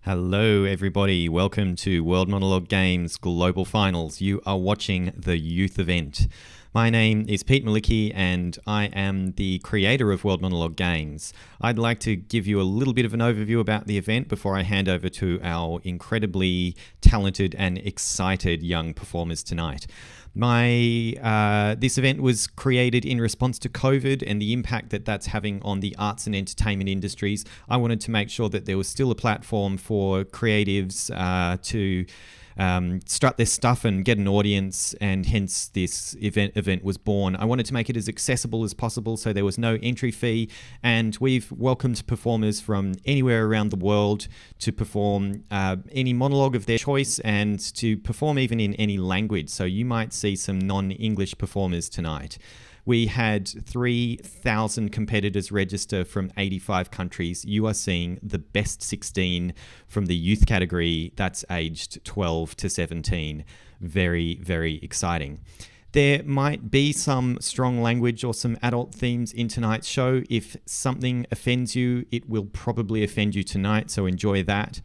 Hello everybody, welcome to World Monologue Games Global Finals. You are watching the youth event. My name is Pete Malicki and I am the creator of World Monologue Games. I'd like to give you a little bit of an overview about the event before I hand over to our incredibly talented and excited young performers tonight. This event was created in response to COVID and the impact that that's having on the arts and entertainment industries. I wanted to make sure that there was still a platform for creatives to strut their stuff and get an audience, and hence this event was born. I wanted to make it as accessible as possible, so there was no entry fee, and we've welcomed performers from anywhere around the world to perform any monologue of their choice and to perform even in any language. So you might see some non-English performers tonight. We had 3,000 competitors register from 85 countries. You are seeing the best 16 from the youth category, that's aged 12 to 17. Very, very exciting. There might be some strong language or some adult themes in tonight's show. If something offends you, it will probably offend you tonight, so enjoy that.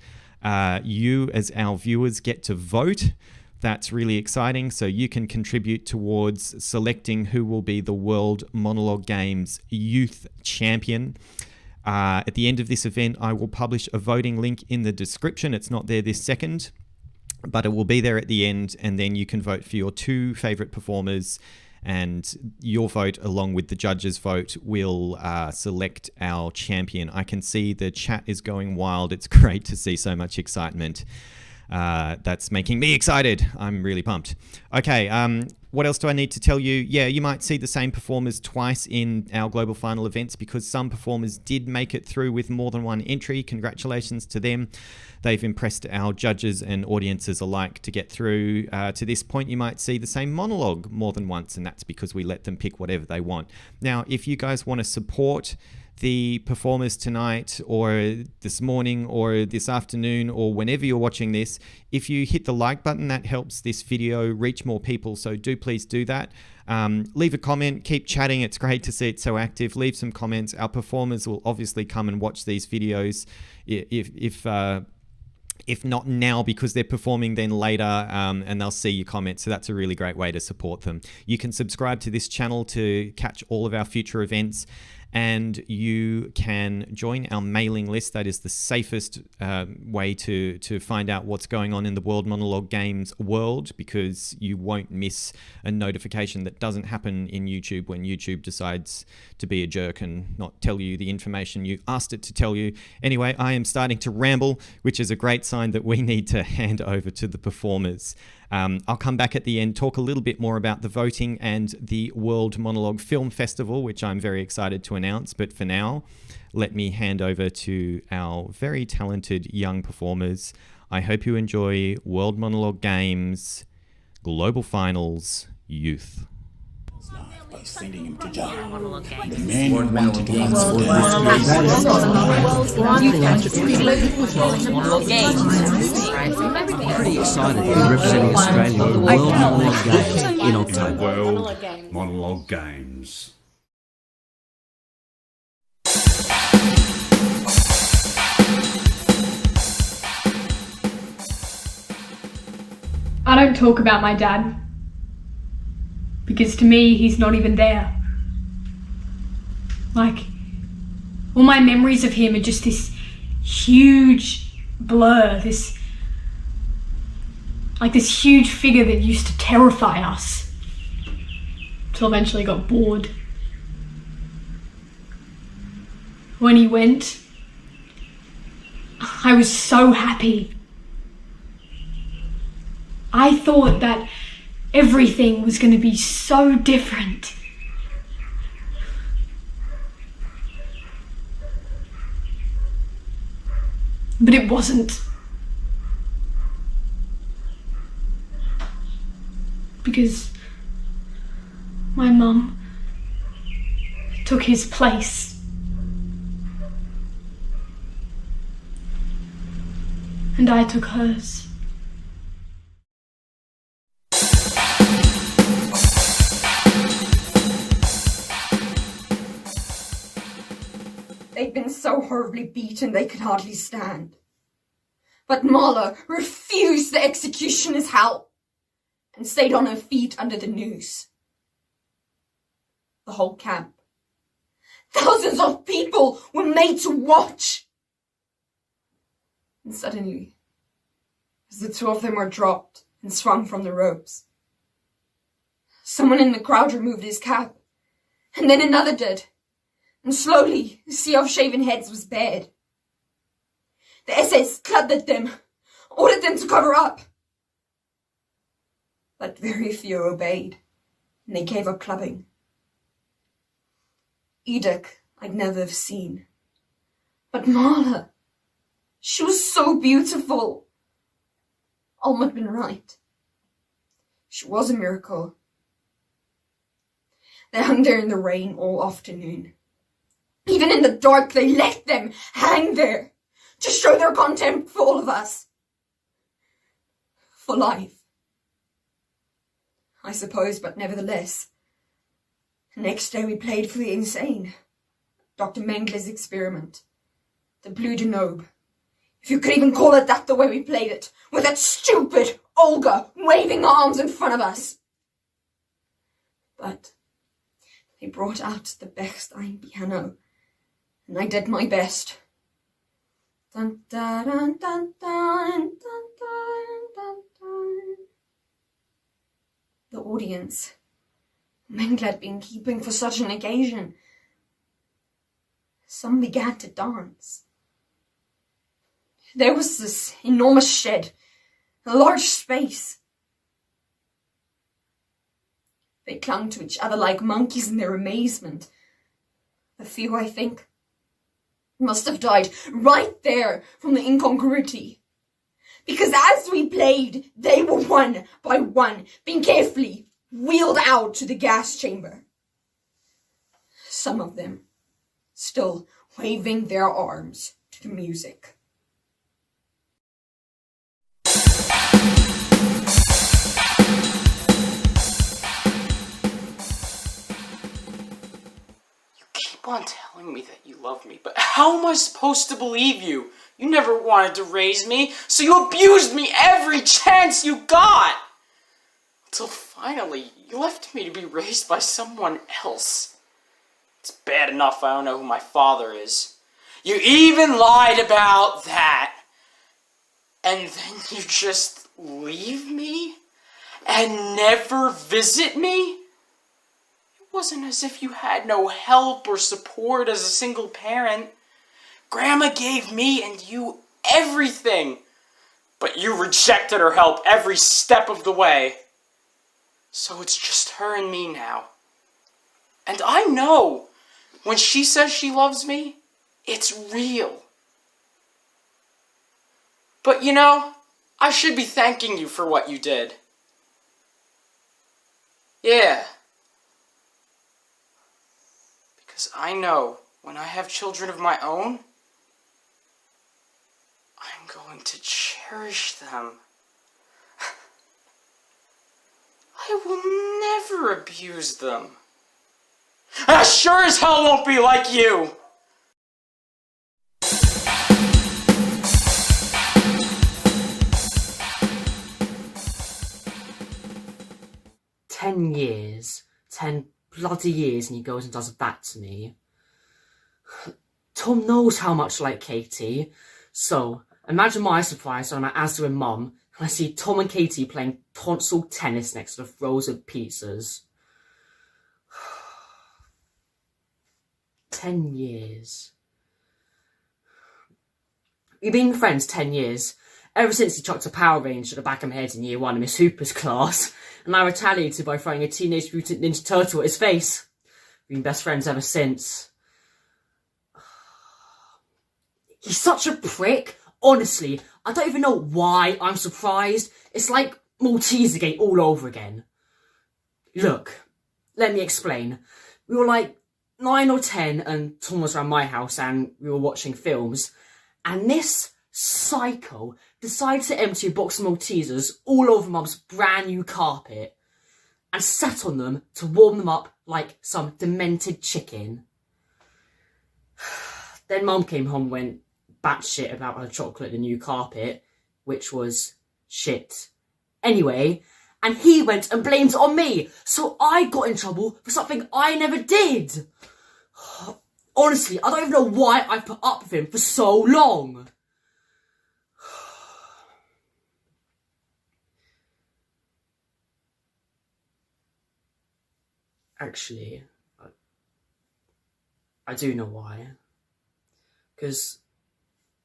You, as our viewers, get to vote. That's really exciting, so you can contribute towards selecting who will be the World Monologue Games Youth Champion. At the end of this event, I will publish a voting link in the description. It's not there this second, but it will be there at the end, and then you can vote for your two favorite performers, and your vote, along with the judges' vote, will select our champion. I can see the chat is going wild. It's great to see so much excitement. That's making me excited. I'm really pumped. Okay, what else do I need to tell you? Yeah, you might see the same performers twice in our global final events because some performers did make it through with more than one entry. Congratulations to them. They've impressed our judges and audiences alike to get through to this point. You might see the same monologue more than once, and that's because we let them pick whatever they want. Now, if you guys want to support the performers tonight or this morning or this afternoon or whenever you're watching this, if you hit the like button, that helps this video reach more people, so do please do that. Leave a comment, keep chatting. It's great to see it so active. Leave some comments. Our performers will obviously come and watch these videos if not now because they're performing, then later, and they'll see your comments. So that's a really great way to support them. You can subscribe to this channel to catch all of our future events, and you can join our mailing list. That is the safest way to find out what's going on in the World Monologue Games world, because you won't miss a notification that doesn't happen in YouTube when YouTube decides to be a jerk and not tell you the information you asked it to tell you. Anyway, I am starting to ramble, which is a great sign that we need to hand over to the performers. I'll come back at the end, talk a little bit more about the voting and the World Monologue Film Festival, which I'm very excited to announce. But for now, let me hand over to our very talented young performers. I hope you enjoy World Monologue Games Global Finals Youth. By sending him to jail. The man who wanted to answer pretty excited to be representing Australia at the World Monologue Games in October. World Monologue Games. I don't talk about my dad, because to me, he's not even there. Like, all my memories of him are just this huge blur, this huge figure that used to terrify us, till eventually got bored. When he went, I was so happy. I thought that everything was going to be so different. But it wasn't. Because my mum took his place. And I took hers. They'd been so horribly beaten they could hardly stand. But Marla refused the executioner's hell and stayed on her feet under the noose. The whole camp, thousands of people were made to watch. And suddenly, as the two of them were dropped and swung from the ropes, someone in the crowd removed his cap, and then another did, and slowly the sea of shaven heads was bared. The SS clubbed at them, ordered them to cover up. But very few obeyed, and they gave up clubbing. Edith I'd never have seen. But Marla, she was so beautiful. Alma had been right. She was a miracle. They hung there in the rain all afternoon. Even in the dark, they let them hang there to show their contempt for all of us. For life, I suppose, but nevertheless. The next day we played for the insane. Dr. Mengele's experiment. The Blue de Nobe. If you could even call it that, the way we played it. With that stupid Olga waving arms in front of us. But they brought out the Bechstein piano. And I did my best. Dun, dun, dun, dun, dun, dun, dun, dun, dun. The audience, Mengele had been keeping for such an occasion. Some began to dance. There was this enormous shed, a large space. They clung to each other like monkeys in their amazement. A few, I think, must have died right there from the incongruity. Because as we played, they were one by one being carefully wheeled out to the gas chamber. Some of them still waving their arms to the music. You keep on telling me that you love me, but how am I supposed to believe you? You never wanted to raise me, so you abused me every chance you got! Until finally, you left me to be raised by someone else. It's bad enough I don't know who my father is. You even lied about that! And then you just leave me? And never visit me? It wasn't as if you had no help or support as a single parent. Grandma gave me and you everything, but you rejected her help every step of the way. So it's just her and me now. And I know, when she says she loves me, it's real. But you know, I should be thanking you for what you did. Yeah. Because I know, when I have children of my own, I'm going to cherish them. I will never abuse them. I sure as hell won't be like you! $10 years. 10 bloody years, and he goes and does that to me. Tom knows how much I like Katie, so imagine my surprise when I'm at Asda and Mum, and I see Tom and Katie playing console tennis next to the frozen pizzas. 10 years. We've been friends 10 years. Ever since he chucked a Power Ranger at the back of my head in year 1 in Miss Hooper's class, and I retaliated by throwing a Teenage Mutant Ninja Turtle at his face. We've been best friends ever since. He's such a prick. Honestly, I don't even know why I'm surprised. It's like Maltesergate all over again. Look, let me explain. We were like 9 or 10 and Tom was around my house and we were watching films, and this psycho decided to empty a box of Maltesers all over Mum's brand new carpet and sat on them to warm them up like some demented chicken. Then Mum came home and went batshit about her chocolate and the new carpet, which was shit. Anyway, and he went and blamed it on me, so I got in trouble for something I never did. Honestly, I don't even know why I put up with him for so long. Actually, I do know why. Because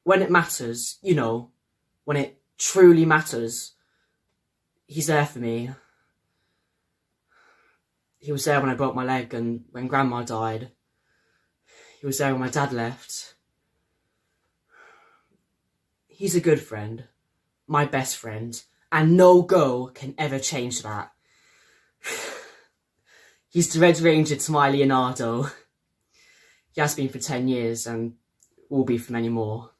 when it matters, you know, when it truly matters, he's there for me. He was there when I broke my leg and when Grandma died. He was there when my dad left. He's a good friend, my best friend, and no girl can ever change that. He's the Red Ranger to my Leonardo. He has been for 10 years and will be for many more.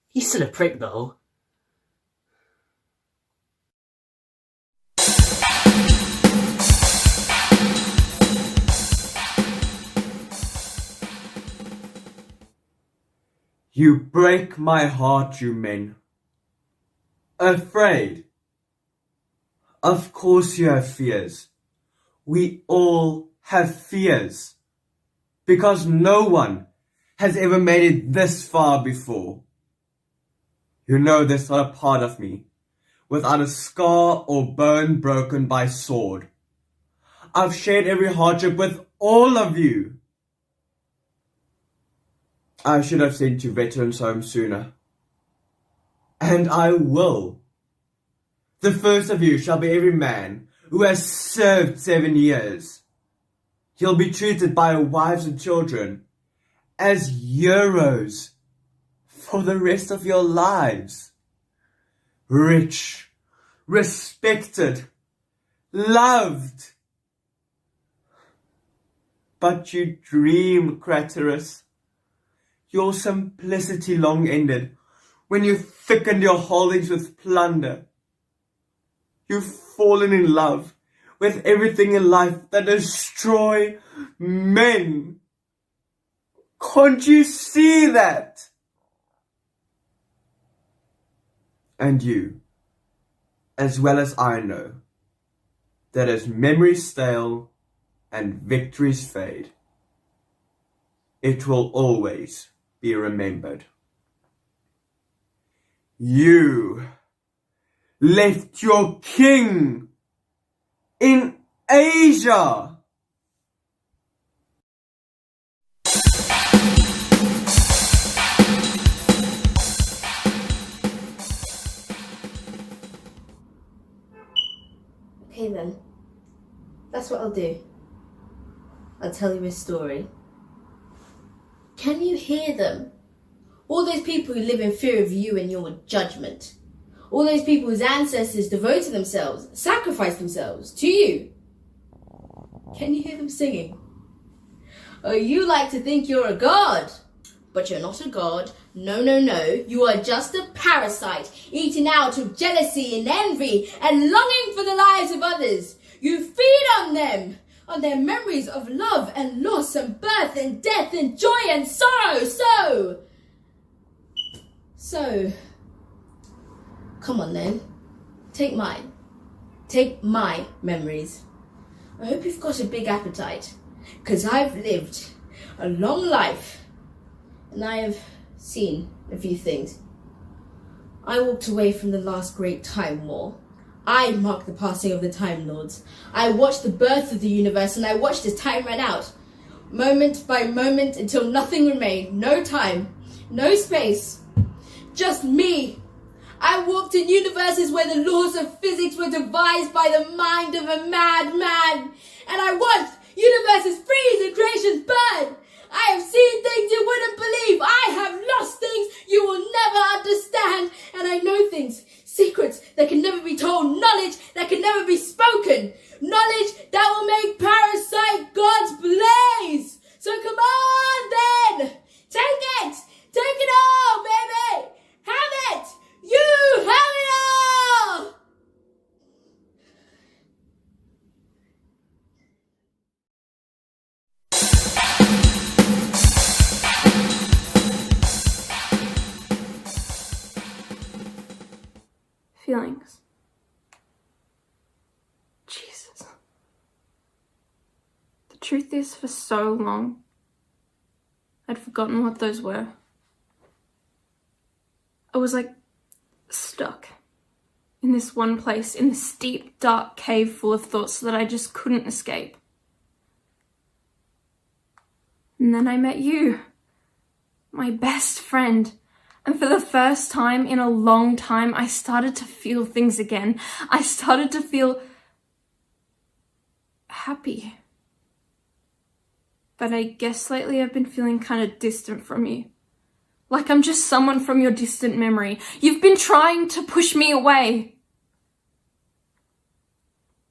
He's still a prick though. You break my heart, you men. Afraid? Of course you have fears. We all have fears. Because no one has ever made it this far before. You know there's not a part of me without a scar or bone broken by sword. I've shared every hardship with all of you. I should have sent you veterans home sooner. And I will. The first of you shall be every man who has served 7 years. He'll be treated by wives and children as heroes for the rest of your lives. Rich, respected, loved. But you dream, Craterus. Your simplicity long ended when you thickened your holdings with plunder. You've fallen in love with everything in life that destroy men. Can't you see that? And you, as well as I know, that as memories stale and victories fade, it will always be remembered. You left your king in Asia. Okay then, that's what I'll do. I'll tell you a story. Can you hear them? All those people who live in fear of you and your judgment. All those people whose ancestors devoted themselves, sacrificed themselves to you. Can you hear them singing? Oh, you like to think you're a god. But you're not a god. No, no, no. You are just a parasite, eaten out of jealousy and envy and longing for the lives of others. You feed on them, on their memories of love and loss and birth and death and joy and sorrow. So, come on then. Take mine. Take my memories. I hope you've got a big appetite, because I've lived a long life and I have seen a few things. I walked away from the last great time war. I marked the passing of the Time Lords. I watched the birth of the universe and I watched as time ran out, moment by moment, until nothing remained. No time, no space, just me. I walked in universes where the laws of physics were devised by the mind of a madman, and I watched universes freeze and creations burn. I have seen things you wouldn't believe. I have lost things you will never understand. And I know things, secrets that can never be told, knowledge that can never be spoken, knowledge that will make Parasite gods blaze. So come on then, take it all, baby, have it, you have it all. truth is, for so long, I'd forgotten what those were. I was like stuck in this one place, in this deep, dark cave full of thoughts that I just couldn't escape. And then I met you, my best friend. And for the first time in a long time, I started to feel things again. I started to feel happy. But I guess lately I've been feeling kind of distant from you. Like I'm just someone from your distant memory. You've been trying to push me away.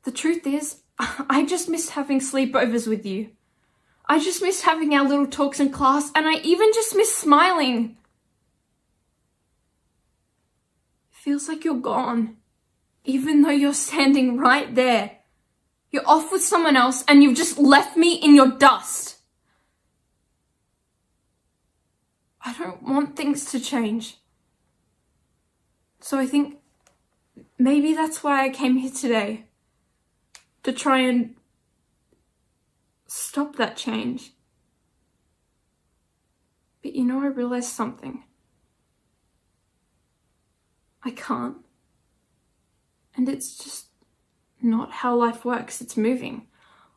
The truth is, I just missed having sleepovers with you. I just missed having our little talks in class, and I even just miss smiling. It feels like you're gone, even though you're standing right there. You're off with someone else, and you've just left me in your dust. I don't want things to change. So I think maybe that's why I came here today. To try and stop that change. But you know, I realized something. I can't. And it's just not how life works. It's moving.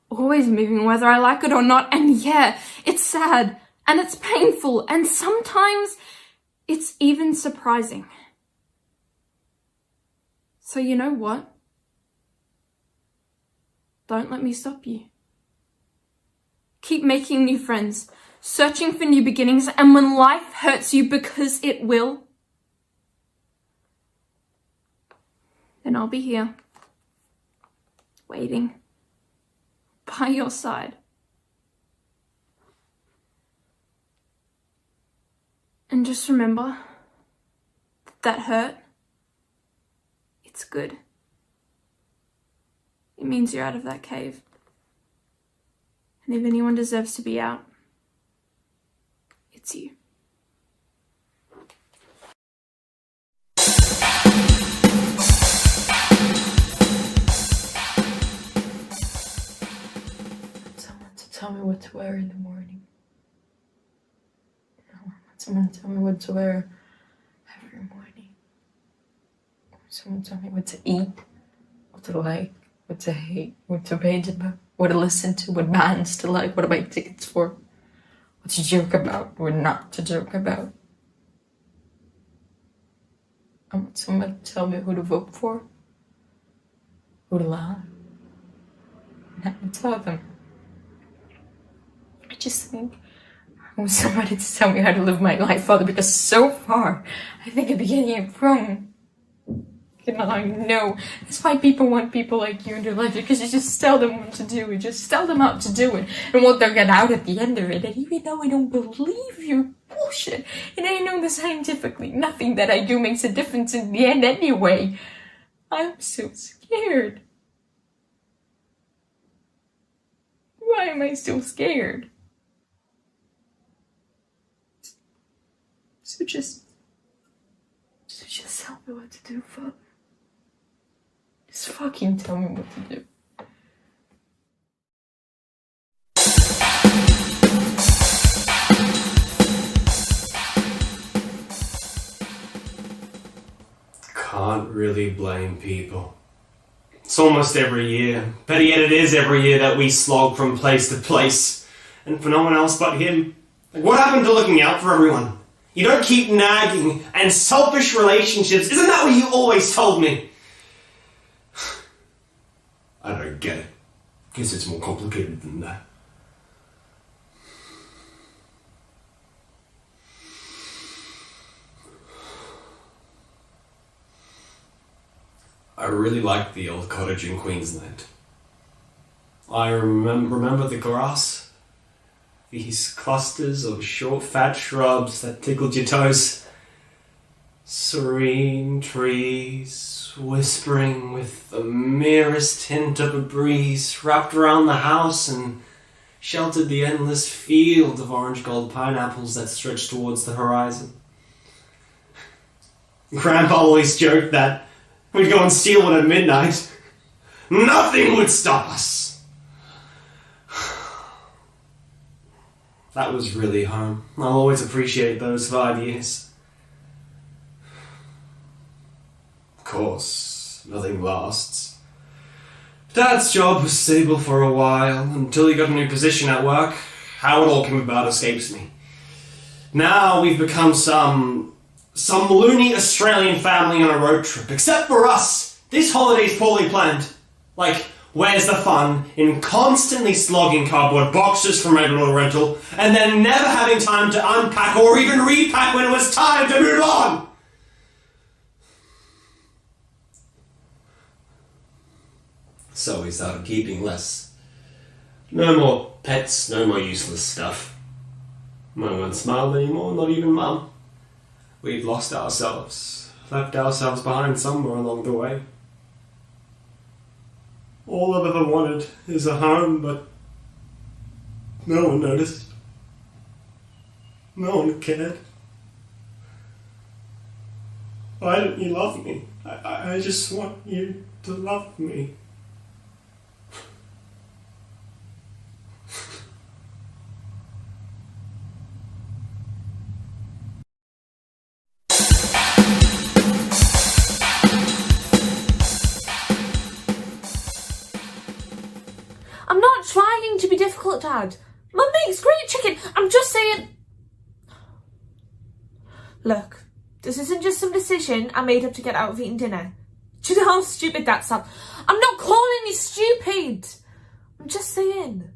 Always moving, whether I like it or not. And yeah, it's sad. And it's painful. And sometimes it's even surprising. So you know what? Don't let me stop you. Keep making new friends, searching for new beginnings, and when life hurts you, because it will, then I'll be here, waiting, by your side. And just remember, that hurt, it's good. It means you're out of that cave. And if anyone deserves to be out, it's you. Someone to tell me what to wear in the morning. I want someone to tell me what to wear every morning. Someone to tell me what to eat, what to like, what to hate, what to rage about, what to listen to, what bands to like, what to buy tickets for, what to joke about, what not to joke about. I want someone to tell me who to vote for, who to love, and I can tell them. I just think I want somebody to tell me how to live my life, Father, because so far I think I've been getting it wrong. And I know that's why people want people like you in their life, because you just tell them what to do, you just tell them how to do it, and what they'll get out at the end of it. And even though I don't believe your bullshit, and I know that scientifically nothing that I do makes a difference in the end anyway, I'm so scared. Why am I still scared? So just tell me what to do, Father. Just fucking tell me what to do. Can't really blame people. It's almost every year. Better yet, it is every year that we slog from place to place. And for no one else but him. Like, what happened to looking out for everyone? You don't keep nagging and selfish relationships. Isn't that what you always told me? I don't get it. Guess it's more complicated than that. I really liked the old cottage in Queensland. I remember the grass. These clusters of short, fat shrubs that tickled your toes. Serene trees, whispering with the merest hint of a breeze, wrapped around the house and sheltered the endless field of orange gold pineapples that stretched towards the horizon. Grandpa always joked that we'd go and steal one at midnight. Nothing would stop us. That was really home. I'll always appreciate those 5 years. Of course, nothing lasts. Dad's job was stable for a while, until he got a new position at work. How it all came about escapes me. Now we've become some loony Australian family on a road trip. Except for us, this holiday's poorly planned. Like, where's the fun in constantly slogging cardboard boxes from rental to rental, and then never having time to unpack or even repack when it was time to move on? So we started keeping less. No more pets, no more useless stuff. No one smiled anymore, not even Mum. We've lost ourselves, left ourselves behind somewhere along the way. All I've ever wanted is a home, but no one noticed. No one cared. Why don't you love me? I just want you to love me. I'm not trying to be difficult, Dad. Mum makes great chicken. I'm just saying... Look, this isn't just some decision I made up to get out of eating dinner. Do you know how stupid that sounds? I'm not calling you stupid. I'm just saying.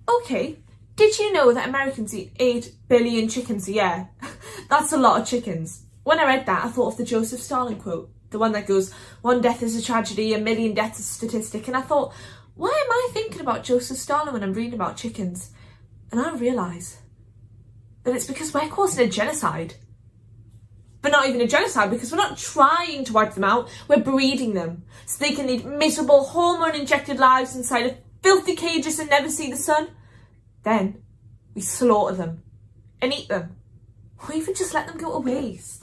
Okay, did you know that Americans eat 8 billion chickens a year? That's a lot of chickens. When I read that, I thought of the Joseph Stalin quote, the one that goes, 1 death is a tragedy, 1 million deaths is a statistic. And I thought, why am I thinking about Joseph Stalin when I'm reading about chickens? And I realise that it's because we're causing a genocide. But not even a genocide, because we're not trying to wipe them out, we're breeding them. So they can lead miserable, hormone-injected lives inside of filthy cages and never see the sun. Then we slaughter them and eat them. Or even just let them go to waste.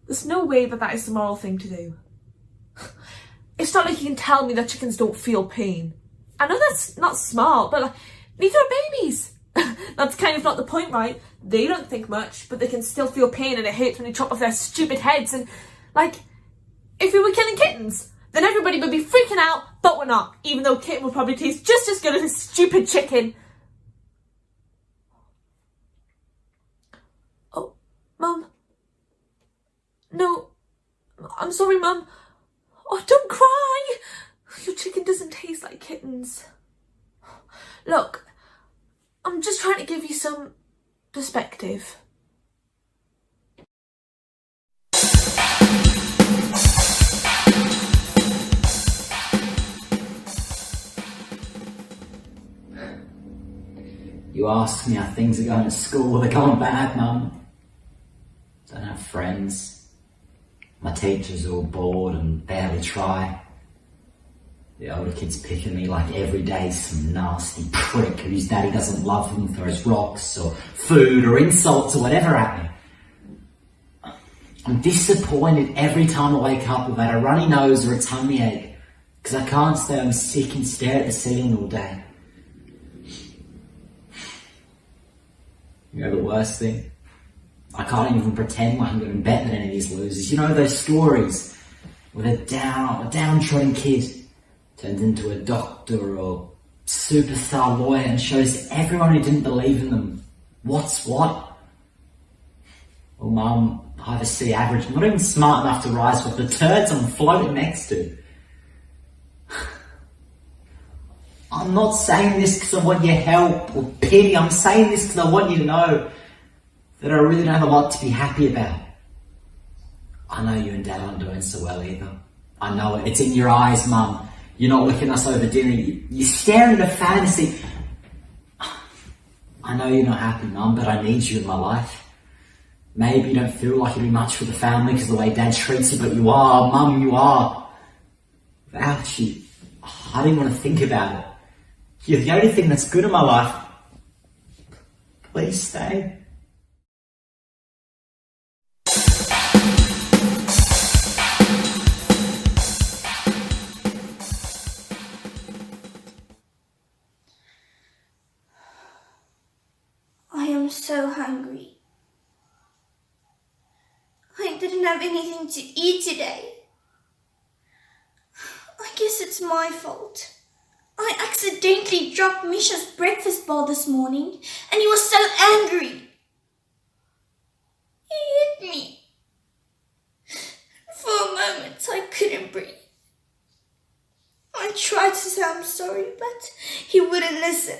There's no way that that is the moral thing to do. It's not like you can tell me that chickens don't feel pain. I know that's not smart, but like, neither are babies. That's kind of not the point, right? They don't think much, but they can still feel pain, and it hurts when you chop off their stupid heads. And like, if we were killing kittens, then everybody would be freaking out, but we're not. Even though kitten would probably taste just as good as a stupid chicken. Oh, Mum. No, I'm sorry, Mum. Oh, don't cry. Your chicken doesn't taste like kittens. Look, I'm just trying to give you some perspective. You ask me how things are going at school. They're going bad, Mum. Don't have friends. My teachers are all bored and barely try. The older kids picking me like every day some nasty prick whose daddy doesn't love him, throws rocks or food or insults or whatever at me. I'm disappointed every time I wake up with either a runny nose or a tummy ache because I can't stay home sick and stare at the ceiling all day. You know the worst thing? I can't even pretend like I'm going to bet than any of these losers. You know those stories where a downtrodden kid turns into a doctor or superstar lawyer and shows everyone who didn't believe in them what's what? Well, Mum, I have a C average. I'm not even smart enough to rise with the turds I'm floating next to. I'm not saying this because I want your help or pity. I'm saying this because I want you to know that I really don't have a lot to be happy about. I know you and Dad aren't doing so well either. I know it. It's in your eyes, Mum. You're not looking at us over dinner. You're staring at a fantasy. I know you're not happy, Mum, but I need you in my life. Maybe you don't feel like you do much for the family because of the way Dad treats you, but you are, Mum, you are. Without you, I didn't want to think about it. You're the only thing that's good in my life. Please stay. didn't have anything to eat today. I guess it's my fault. I accidentally dropped Misha's breakfast bowl this morning and he was so angry. He hit me. For a moment I couldn't breathe. I tried to say I'm sorry, but he wouldn't listen.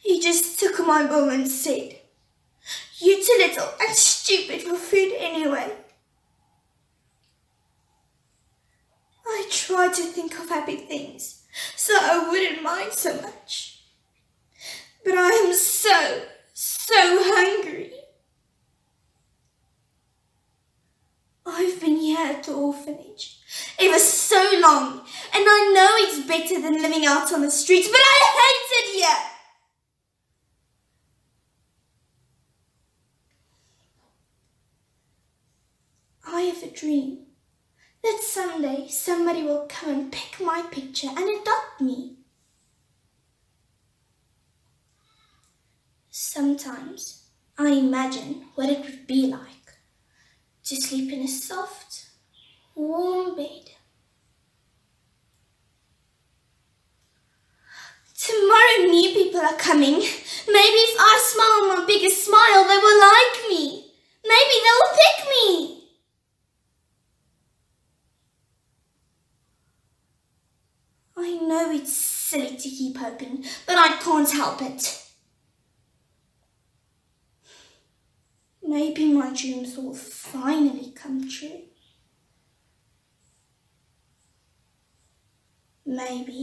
He just took my bowl and said, "You're too little and stupid for food anyway." I tried to think of happy things so I wouldn't mind so much. But I am so hungry. I've been here at the orphanage ever so long, and I know it's better than living out on the streets, but I hate it here. I have a dream that someday somebody will come and pick my picture and adopt me. Sometimes I imagine what it would be like to sleep in a soft, warm bed. Tomorrow new people are coming. Maybe if I smile my biggest smile, they will like me. Maybe they'll pick me. I know it's silly to keep hoping, but I can't help it. Maybe my dreams will finally come true. Maybe.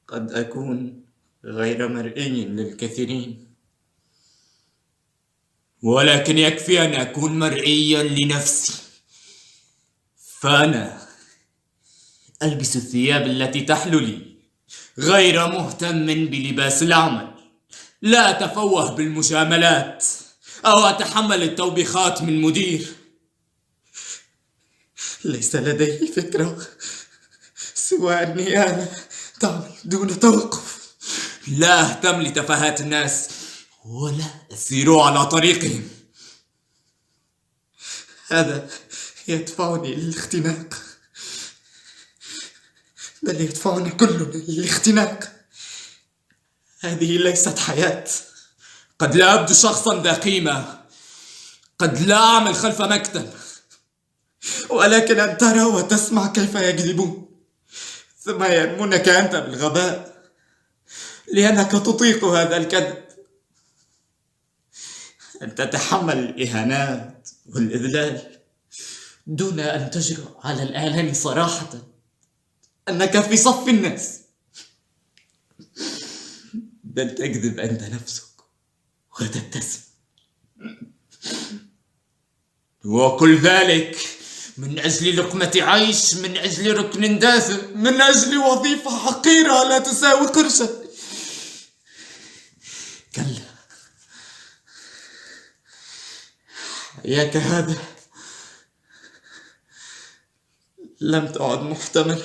قد أكون غير مرئي للكثيرين، ولكن يكفي أن أكون مرئيا لنفسي. فأنا ألبس الثياب التي تحلو لي، غير مهتم بلباس العمل، لا أتفوه بالمجاملات أو أتحمل التوبيخات من مدير. ليس لدي فكرة سوى أني أنا تعمل دون توقف. لا أهتم لتفاهات الناس ولا أسير على طريقهم. هذا يدفعني للاختناق، بل يدفعنا كلنا للاختناق. هذه ليست حياة. قد لا أبدو شخصا ذا قيمة، قد لا أعمل خلف مكتب، ولكن أن ترى وتسمع كيف يكذبون ثم يرمونك أنت بالغباء لأنك تطيق هذا الكذب. أن تتحمل الإهانات والإذلال دون أن تجرؤ على الإعلان صراحة أنك في صف الناس، بل تكذب أنت نفسك وتبتسم. وكل ذلك من أجل لقمة عيش، من أجل ركن داثم، من أجل وظيفة حقيرة لا تساوي قرشا. كلا، حياك هذا لم تعد محتمل.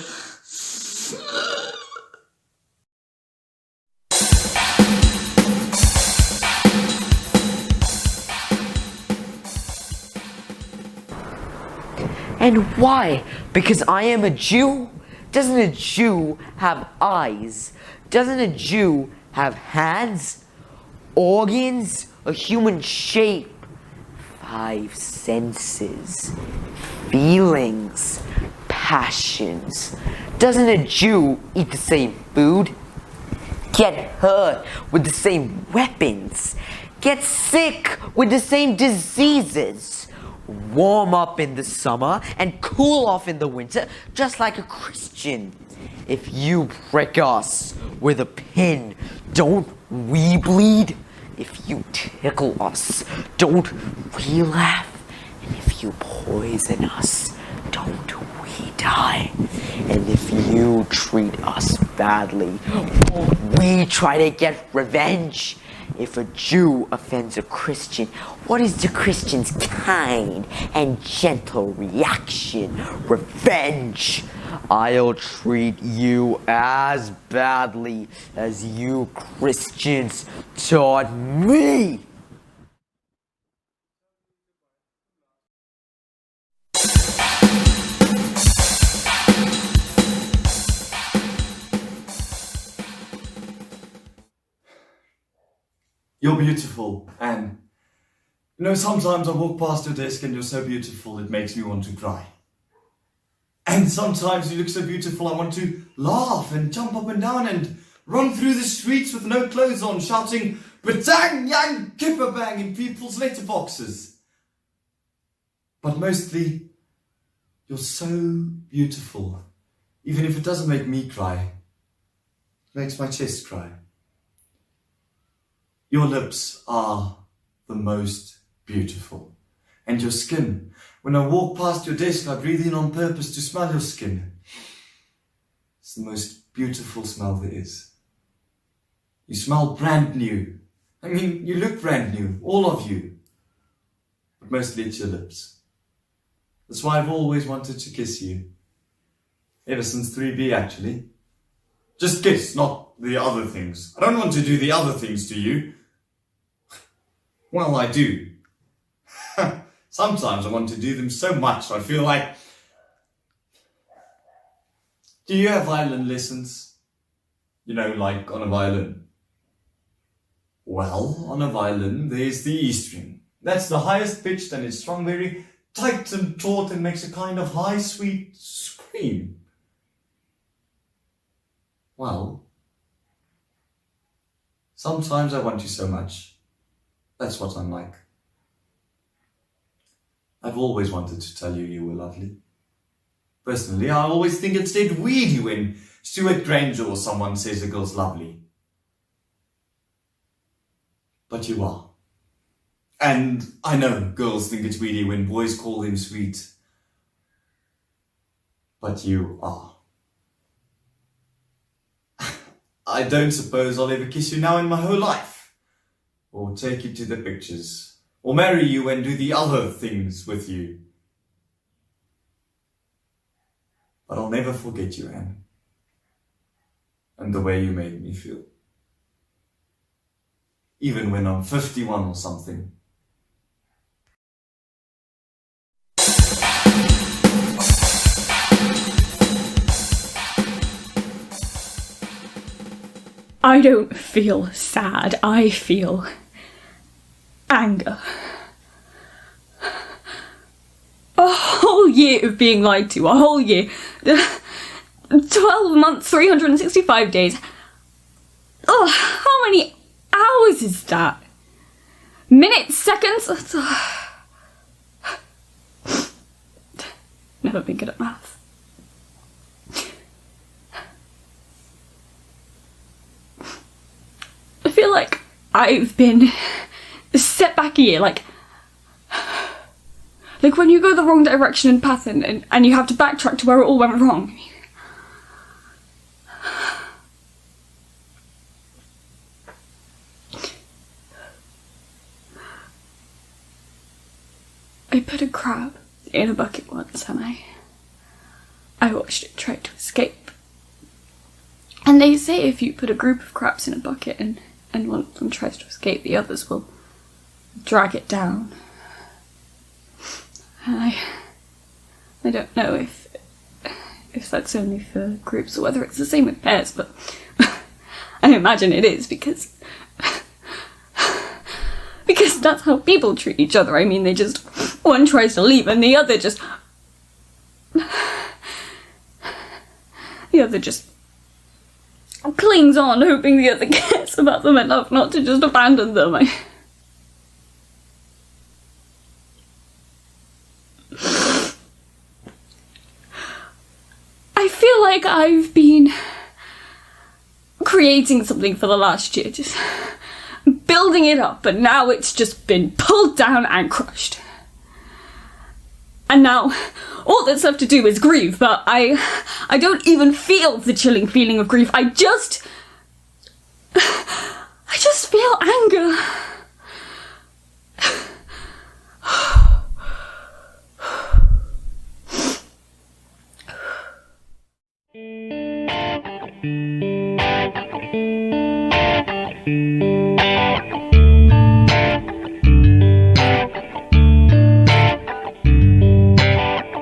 And why? Because I am a Jew? Doesn't a Jew have eyes? Doesn't a Jew have hands, organs, a human shape, 5 senses, feelings, passions? Doesn't a Jew eat the same food, get hurt with the same weapons, get sick with the same diseases, warm up in the summer and cool off in the winter, just like a Christian? If you prick us with a pin, don't we bleed? If you tickle us, don't we laugh? And if you poison us, don't we die? And if you treat us badly, won't we try to get revenge? If a Jew offends a Christian, what is the Christian's kind and gentle reaction? Revenge. I'll treat you as badly as you Christians taught me. You're beautiful, Anne. You know, sometimes I walk past your desk and you're so beautiful it makes me want to cry. And sometimes you look so beautiful I want to laugh and jump up and down and run through the streets with no clothes on, shouting "Batang Yang Kipperbang" in people's letterboxes. But mostly, you're so beautiful. Even if it doesn't make me cry, it makes my chest cry. Your lips are the most beautiful. And your skin. When I walk past your desk, I breathe in on purpose to smell your skin. It's the most beautiful smell there is. You smell brand new. I mean, you look brand new, all of you. But mostly it's your lips. That's why I've always wanted to kiss you. Ever since 3B, actually. Just kiss, not the other things. I don't want to do the other things to you. Well, I do. Sometimes I want to do them so much I feel like... Do you have violin lessons? You know, like on a violin. Well, on a violin there's the E string. That's the highest pitched and it's strung very tight and taut and makes a kind of high sweet scream. Well, sometimes I want you so much. That's what I'm like. I've always wanted to tell you you were lovely. Personally, I always think it's dead weedy when Stuart Granger or someone says a girl's lovely. But you are. And I know girls think it's weedy when boys call them sweet. But you are. I don't suppose I'll ever kiss you now in my whole life. Or take you to the pictures. Or marry you and do the other things with you. But I'll never forget you, Anne. And the way you made me feel. Even when I'm 51 or something. I don't feel sad, I feel anger. A whole year of being lied to, a whole year. 12 months, 365 days. Oh, how many hours is that? Minutes, seconds? Never been good at maths. I feel like I've been set back a year, like when you go the wrong direction and path and you have to backtrack to where it all went wrong. I put a crab in a bucket once and I watched it try to escape. And they say if you put a group of crabs in a bucket and one of them tries to escape, the others will drag it down. And I don't know if that's only for groups or whether it's the same with pairs, but I imagine it is because that's how people treat each other. I mean, one tries to leave and the other just clings on, hoping the other cares about them enough not to just abandon them. I feel like I've been creating something for the last year, just building it up, but now it's just been pulled down and crushed. And now all that's left to do is grieve, but I don't even feel the chilling feeling of grief. I I just feel anger.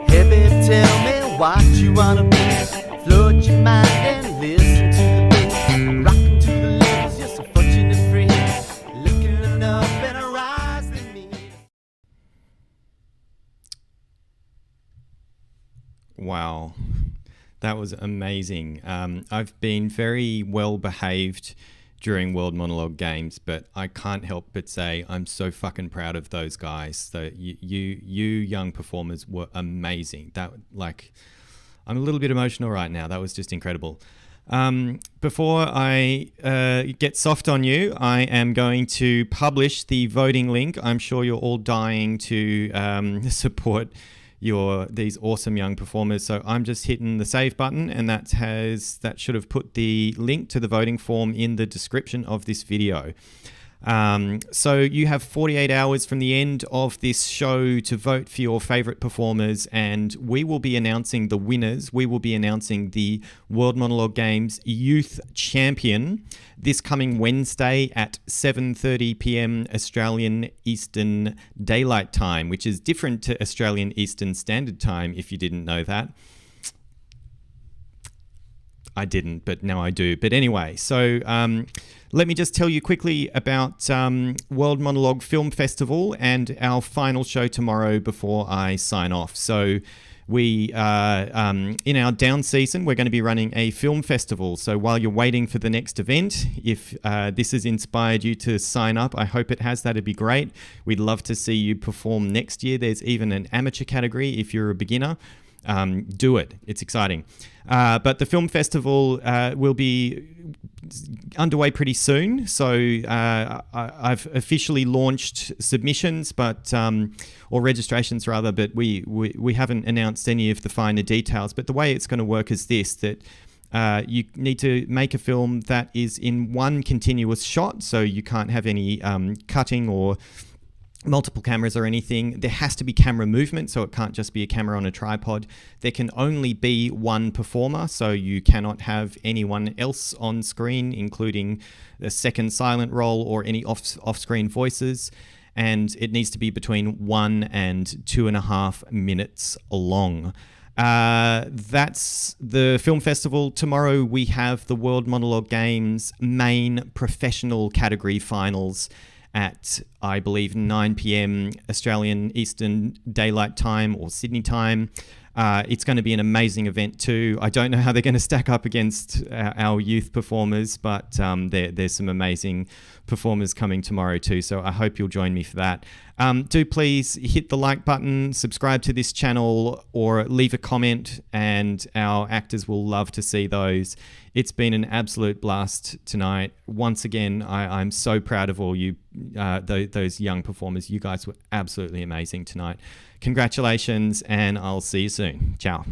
Hey babe, tell me what you wanna be. Float your mind and listen to the beat. Rocking to the levels, you're so fortunate free. Looking up in her eyes than me. Wow, that was amazing. I've been very well behaved during World Monologue Games, but I can't help but say I'm so fucking proud of those guys. So you young performers were amazing. That, like, I'm a little bit emotional right now. That was just incredible. Before I get soft on you, I am going to publish the voting link. I'm sure you're all dying to support these awesome young performers. So I'm just hitting the save button, and that should have put the link to the voting form in the description of this video. So you have 48 hours from the end of this show to vote for your favorite performers, and we will be announcing the winners. We will be announcing the World Monologue Games Youth Champion this coming Wednesday at 7:30 p.m. Australian Eastern Daylight Time, which is different to Australian Eastern Standard Time, if you didn't know that. I didn't, but now I do. But anyway, so let me just tell you quickly about World Monologue Film Festival and our final show tomorrow before I sign off. So we, in our down season, we're going to be running a film festival. So while you're waiting for the next event, if this has inspired you to sign up, I hope it has. That'd be great. We'd love to see you perform next year. There's even an amateur category if you're a beginner. Do it. It's exciting. But the film festival will be underway pretty soon. So I've officially launched submissions, or registrations rather, but we haven't announced any of the finer details. But the way it's going to work is this, that you need to make a film that is in one continuous shot. So you can't have any cutting or multiple cameras or anything. There has to be camera movement, so it can't just be a camera on a tripod. There can only be one performer, so you cannot have anyone else on screen, including a second silent role or any off-screen voices. And it needs to be between 1 and 2.5 minutes long. That's the film festival. Tomorrow we have the World Monologue Games main professional category finals at, I believe, 9 p.m. Australian Eastern Daylight Time or Sydney time. It's going to be an amazing event too. I don't know how they're going to stack up against our youth performers, but there's some amazing performers coming tomorrow too. So I hope you'll join me for that. Do please hit the like button, subscribe to this channel, or leave a comment, and our actors will love to see those. It's been an absolute blast tonight. Once again, I'm so proud of all you, those young performers. You guys were absolutely amazing tonight. Congratulations, and I'll see you soon. Ciao.